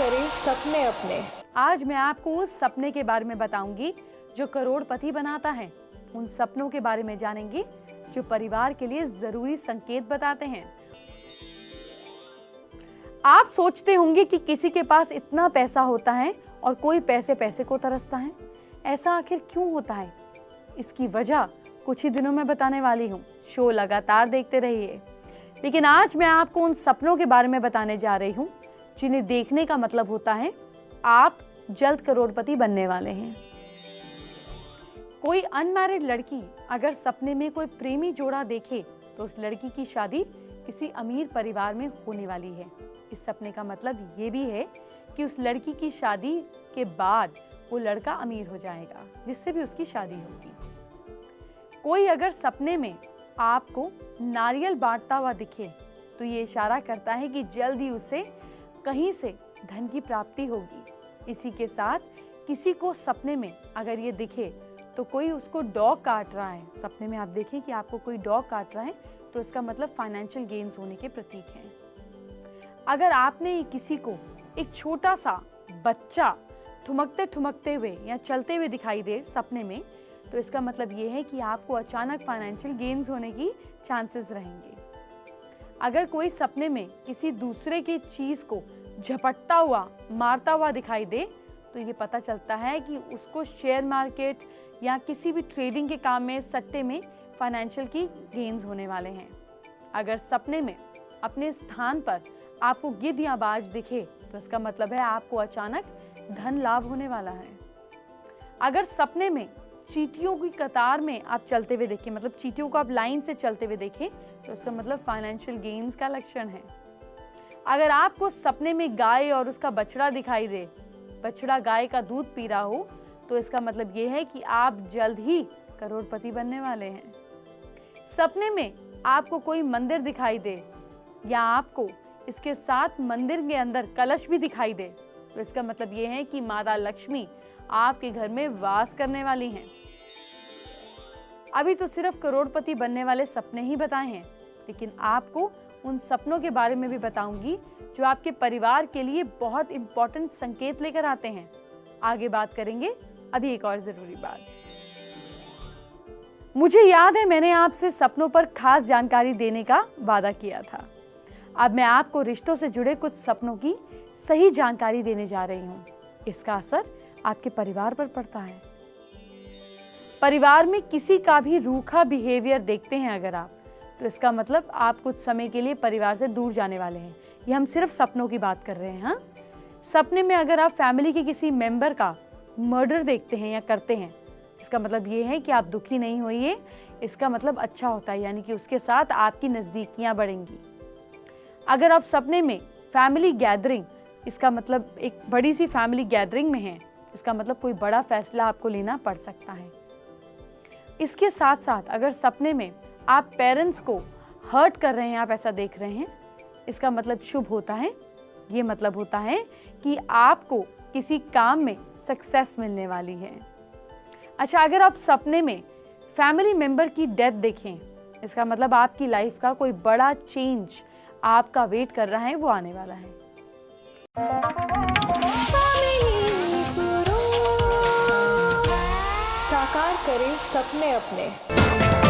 करें सपने अपने। आज मैं आपको उस सपने के बारे में बताऊंगी जो करोड़पति बनाता है। उन सपनों के बारे में जानेंगे जो परिवार के लिए जरूरी संकेत बताते हैं। आप सोचते होंगे कि किसी के पास इतना पैसा होता है और कोई पैसे पैसे को तरसता है। ऐसा आखिर क्यों होता है? इसकी वजह कुछ ही दिनों में बताने वाली हूँ। शो लगातार देखते रहिए। लेकिन आज मैं आपको उन सपनों के बारे में बताने जा रही हूँ जिन्हें देखने का मतलब होता है आप जल्द करोड़पति बनने वाले हैं। कोई अनमैरिड लड़की अगर सपने में कोई प्रेमी जोड़ा देखे तो उस लड़की की शादी किसी अमीर परिवार में होने वाली है। इस सपने का मतलब ये भी है कि उस लड़की की शादी के बाद वो लड़का अमीर हो जाएगा जिससे भी उसकी शादी होगी। कोई अगर सपने में आपको नारियल बांटता हुआ दिखे तो ये इशारा करता है कि जल्द ही उसे कहीं से धन की प्राप्ति होगी। इसी के साथ किसी को सपने में अगर ये दिखे तो कोई उसको डॉग काट रहा है, सपने में आप देखें कि आपको कोई डॉग काट रहा है तो इसका मतलब फाइनेंशियल गेन्स होने के प्रतीक हैं। अगर आपने किसी को एक छोटा सा बच्चा ठुमकते ठुमकते हुए या चलते हुए दिखाई दे सपने में तो इसका मतलब ये है कि आपको अचानक फाइनेंशियल गेन्स होने की चांसेस रहेंगे। अगर कोई सपने में किसी दूसरे की चीज को झपटता हुआ मारता हुआ दिखाई दे तो ये पता चलता है कि उसको शेयर मार्केट या किसी भी ट्रेडिंग के काम में सट्टे में फाइनेंशियल की गेन्स होने वाले हैं। अगर सपने में अपने स्थान पर आपको गिद्ध या बाज दिखे तो इसका मतलब है आपको अचानक धन लाभ होने वाला है। अगर सपने में चींटियों की कतार में आप चलते हुए देखें, मतलब चींटियों को आप लाइन से चलते हुए देखें तो इसका मतलब फाइनेंशियल गेन्स का लक्षण है। अगर आपको सपने में गाय और उसका बछड़ा दिखाई दे, बछड़ा गाय का दूध पी रहा हो तो इसका मतलब ये है कि आप जल्द ही करोड़पति बनने वाले हैं। सपने में आपको कोई मंदिर दिखाई दे या आपको इसके साथ मंदिर के अंदर कलश भी दिखाई दे तो इसका मतलब ये है कि माता लक्ष्मी आपके घर में वास करने वाली हैं। अभी तो सिर्फ करोड़पति बनने वाले सपने ही बताए हैं, लेकिन आपको उन सपनों के बारे में भी बताऊंगी जो आपके परिवार के लिए बहुत इंपॉर्टेंट संकेत लेकर आते हैं। आगे बात करेंगे। अभी एक और जरूरी बात, मुझे याद है मैंने आपसे सपनों पर खास जानकारी देने का वादा किया था। अब मैं आपको रिश्तों से जुड़े कुछ सपनों की सही जानकारी देने जा रही हूँ। इसका असर आपके परिवार पर पड़ता है। परिवार में किसी का भी रूखा बिहेवियर देखते हैं अगर आप तो इसका मतलब आप कुछ समय के लिए परिवार से दूर जाने वाले हैं। ये हम सिर्फ सपनों की बात कर रहे हैं। हाँ, सपने में अगर आप फैमिली के किसी मेंबर का मर्डर देखते हैं या करते हैं इसका मतलब ये है कि आप दुखी नहीं होइए, इसका मतलब अच्छा होता है, यानी कि उसके साथ आपकी नज़दीकियाँ बढ़ेंगी। अगर आप सपने में फैमिली गैदरिंग, इसका मतलब एक बड़ी सी फैमिली गैदरिंग में है, इसका मतलब कोई बड़ा फैसला आपको लेना पड़ सकता है। इसके साथ साथ अगर सपने में आप पेरेंट्स को हर्ट कर रहे हैं, आप ऐसा देख रहे हैं, इसका मतलब शुभ होता है। ये मतलब होता है कि आपको किसी काम में सक्सेस मिलने वाली है। अच्छा, अगर आप सपने में फैमिली मेंबर की डेथ देखें इसका मतलब आपकी लाइफ का कोई बड़ा चेंज आपका वेट कर रहा है, वो आने वाला है। साकार करें सपने अपने।